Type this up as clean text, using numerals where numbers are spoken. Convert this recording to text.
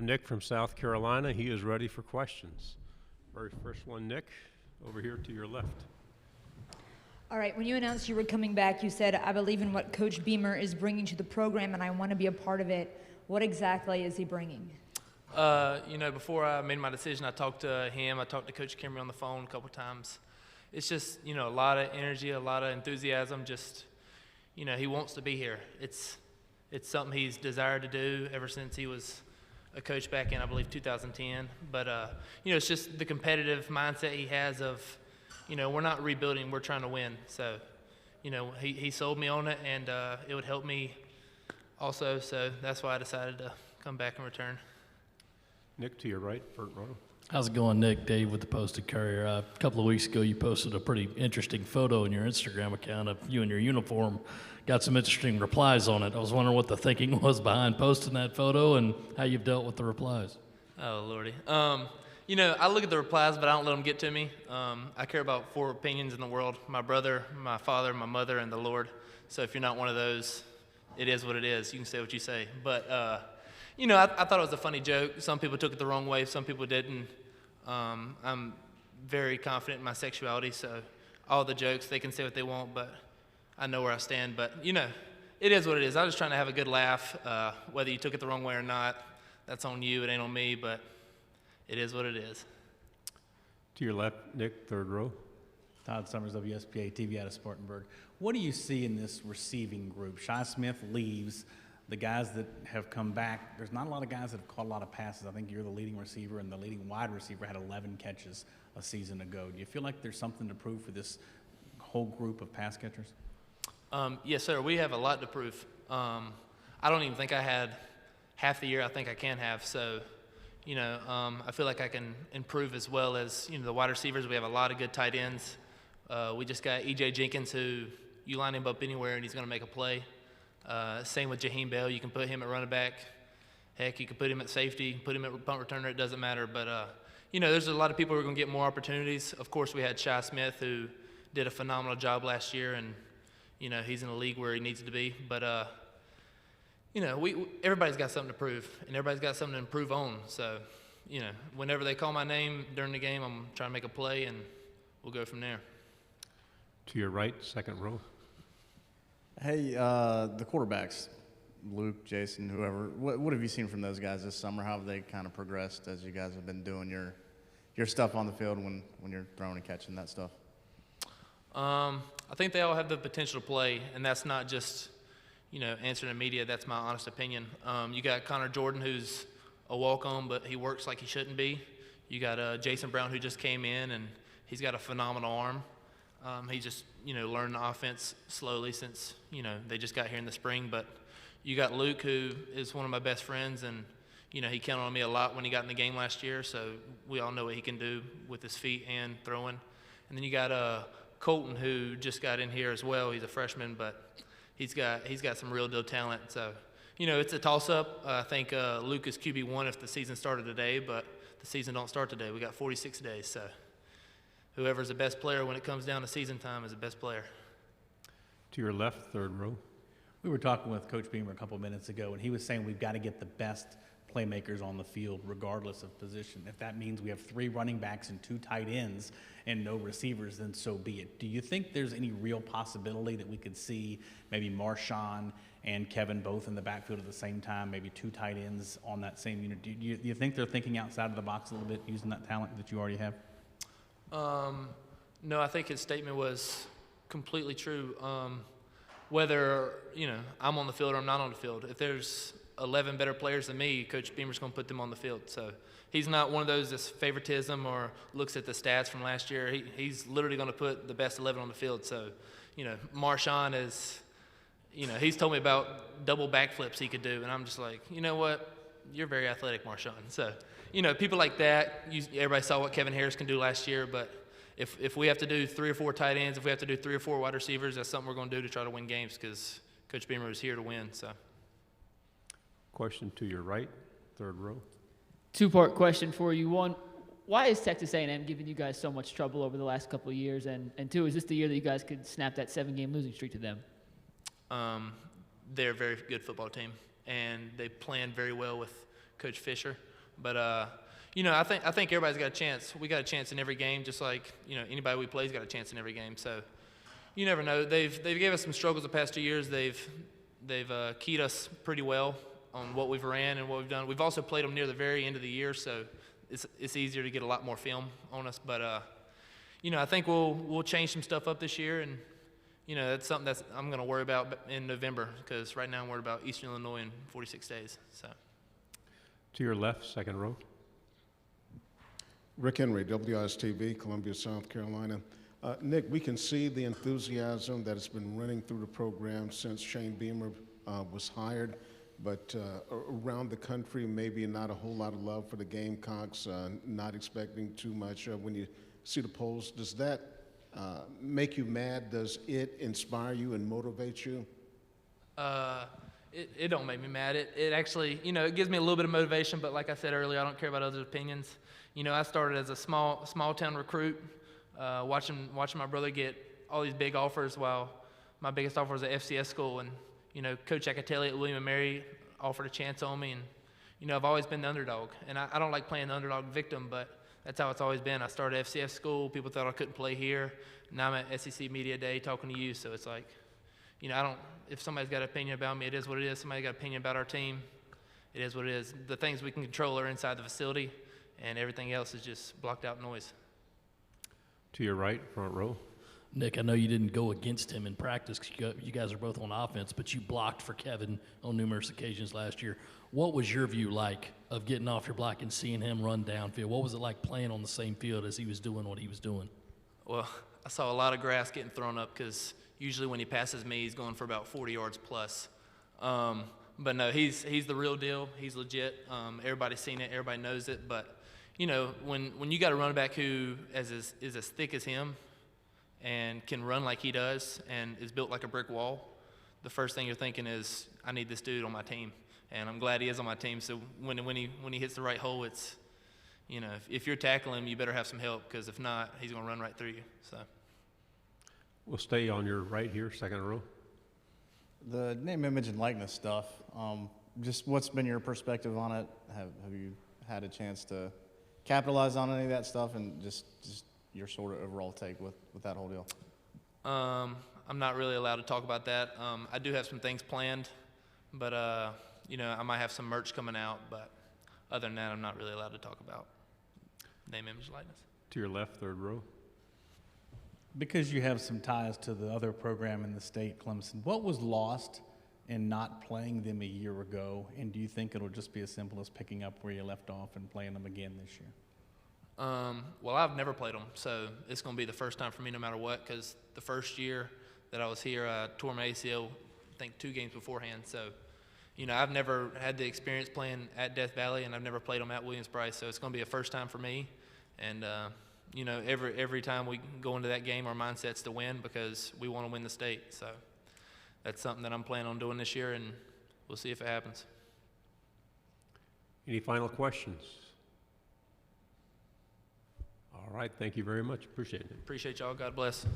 Nick from South Carolina. He is ready for questions. Very first one, Nick, over here to your left. All right, when you announced you were coming back, you said, I believe in what Coach Beamer is bringing to the program and I want to be a part of it. What exactly is he bringing? Before I made my decision, I talked to him. I talked to Coach Kimmery on the phone a couple times. It's just, a lot of energy, a lot of enthusiasm. Just, he wants to be here. It's something he's desired to do ever since he was a coach back in, I believe, 2010. But, it's just the competitive mindset he has of, we're not rebuilding, we're trying to win. So, he sold me on it, and it would help me also. So that's why I decided to come back and return. Nick, to your right, front row. How's it going, Nick? Dave with the Post-Courier. A couple of weeks ago, you posted a pretty interesting photo in your Instagram account of you in your uniform. Got some interesting replies on it. I was wondering what the thinking was behind posting that photo and how you've dealt with the replies. Oh, Lordy. I look at the replies, but I don't let them get to me. I care about 4 opinions in the world: my brother, my father, my mother, and the Lord. So if you're not one of those, it is what it is. You can say what you say. But, I thought it was a funny joke. Some people took it the wrong way. Some people didn't. I'm very confident in my sexuality, so all the jokes, they can say what they want, but I know where I stand. But, it is what it is. I was just trying to have a good laugh. Whether you took it the wrong way or not, that's on you. It ain't on me, but it is what it is. To your left, Nick, third row. Todd Summers, WSPA TV out of Spartanburg. What do you see in this receiving group? Shi Smith leaves. The guys that have come back, there's not a lot of guys that have caught a lot of passes. I think you're the leading receiver, and the leading wide receiver had 11 catches a season ago. Do you feel like there's something to prove for this whole group of pass catchers? Yes, sir. We have a lot to prove. I don't even think I had half the year I think I can have. So, I feel like I can improve as well as, the wide receivers. We have a lot of good tight ends. We just got E.J. Jenkins, who you line him up anywhere and he's going to make a play. Same with Jaheim Bell. You can put him at running back. Heck, you can put him at safety, put him at punt returner. It doesn't matter. But, there's a lot of people who are going to get more opportunities. Of course, we had Shi Smith, who did a phenomenal job last year, and, he's in a league where he needs to be. But, everybody's got something to prove, and everybody's got something to improve on. So, whenever they call my name during the game, I'm trying to make a play, and we'll go from there. To your right, second row. Hey, the quarterbacks, Luke, Jason, whoever, what have you seen from those guys this summer? How have they kind of progressed as you guys have been doing your stuff on the field when you're throwing and catching that stuff? I think they all have the potential to play, and that's not just, answering the media. That's my honest opinion. You got Connor Jordan, who's a walk-on, but he works like he shouldn't be. You got Jason Brown, who just came in, and he's got a phenomenal arm. He just, learned the offense slowly since, they just got here in the spring. But you got Luke, who is one of my best friends, and, he counted on me a lot when he got in the game last year. So we all know what he can do with his feet and throwing. And then you got Colton, who just got in here as well. He's a freshman, but he's got some real deal talent. So, it's a toss-up. I think Luke is QB1 if the season started today, but the season don't start today. We got 46 days, so whoever's the best player when it comes down to season time is the best player. To your left, third row. We were talking with Coach Beamer a couple of minutes ago, and he was saying we've got to get the best playmakers on the field regardless of position. If that means we have 3 running backs and 2 tight ends and no receivers, then so be it. Do you think there's any real possibility that we could see maybe Marshawn and Kevin both in the backfield at the same time, maybe 2 tight ends on that same unit? Do you think they're thinking outside of the box a little bit using that talent that you already have? No, I think his statement was completely true. Whether, I'm on the field or I'm not on the field, if there's 11 better players than me, Coach Beamer's going to put them on the field. So he's not one of those that's favoritism or looks at the stats from last year. He's literally going to put the best 11 on the field. So, Marshawn is, he's told me about double backflips he could do, and I'm just like, you know what? You're very athletic, Marshawn. So, people like that, everybody saw what Kevin Harris can do last year, but if we have to do 3 or 4 tight ends, if we have to do 3 or 4 wide receivers, that's something we're going to do to try to win games because Coach Beamer is here to win. So, Question to your right, third row. 2-part question for you. One, why is Texas A&M giving you guys so much trouble over the last couple of years? And 2, is this the year that you guys could snap that 7-game losing streak to them? They're a very good football team, and they plan very well with Coach Fisher. But I think everybody's got a chance. We got a chance in every game, just like anybody we play's got a chance in every game. So you never know. They've gave us some struggles the past 2 years. They've keyed us pretty well on what we've ran and what we've done. We've also played them near the very end of the year, so it's easier to get a lot more film on us. But I think we'll change some stuff up this year, and that's something that I'm going to worry about in November, because right now I'm worried about Eastern Illinois in 46 days. So. To your left, second row. Rick Henry, WIS-TV, Columbia, South Carolina. Nick, we can see the enthusiasm that has been running through the program since Shane Beamer was hired, but around the country, maybe not a whole lot of love for the Gamecocks, not expecting too much. When you see the polls, does that make you mad? Does it inspire you and motivate you? It don't make me mad. It actually, it gives me a little bit of motivation, but like I said earlier, I don't care about others' opinions. I started as a small town recruit, watching my brother get all these big offers, while my biggest offer was at FCS school. And, Coach Acatelli at William & Mary offered a chance on me. And, I've always been the underdog. And I don't like playing the underdog victim, but that's how it's always been. I started at FCS school. People thought I couldn't play here. Now I'm at SEC Media Day talking to you. So it's like, if somebody's got an opinion about me, it is what it is. Somebody got an opinion about our team, it is what it is. The things we can control are inside the facility, and everything else is just blocked out noise. To your right, front row. Nick, I know you didn't go against him in practice 'cause you guys are both on offense, but you blocked for Kevin on numerous occasions last year. What was your view like of getting off your block and seeing him run downfield? What was it like playing on the same field as he was doing what he was doing? Well, I saw a lot of grass getting thrown up, because usually when he passes me, he's going for about 40 yards plus. But no, he's the real deal. He's legit. Everybody's seen it. Everybody knows it. But, when you got a running back who is as thick as him and can run like he does and is built like a brick wall, the first thing you're thinking is, I need this dude on my team. And I'm glad he is on my team. So when he hits the right hole, it's, if you're tackling him, you better have some help, because if not, he's going to run right through you. So. We'll stay on your right here, second row. The name, image, and likeness stuff, just what's been your perspective on it? Have you had a chance to capitalize on any of that stuff, and just your sort of overall take with that whole deal? I'm not really allowed to talk about that. I do have some things planned, but, I might have some merch coming out, but other than that, I'm not really allowed to talk about name, image, likeness. To your left, third row. Because you have some ties to the other program in the state, Clemson, what was lost in not playing them a year ago, and do you think it'll just be as simple as picking up where you left off and playing them again this year? Well, I've never played them, so it's going to be the first time for me no matter what, because the first year that I was here, I tore my ACL, I think 2 games beforehand. So, I've never had the experience playing at Death Valley, and I've never played them at Williams-Brice, so it's going to be a first time for me. And, every time we go into that game, our mindset's to win, because we want to win the state. So that's something that I'm planning on doing this year, and we'll see if it happens. Any final questions? All right, thank you very much. Appreciate it. Appreciate y'all. God bless.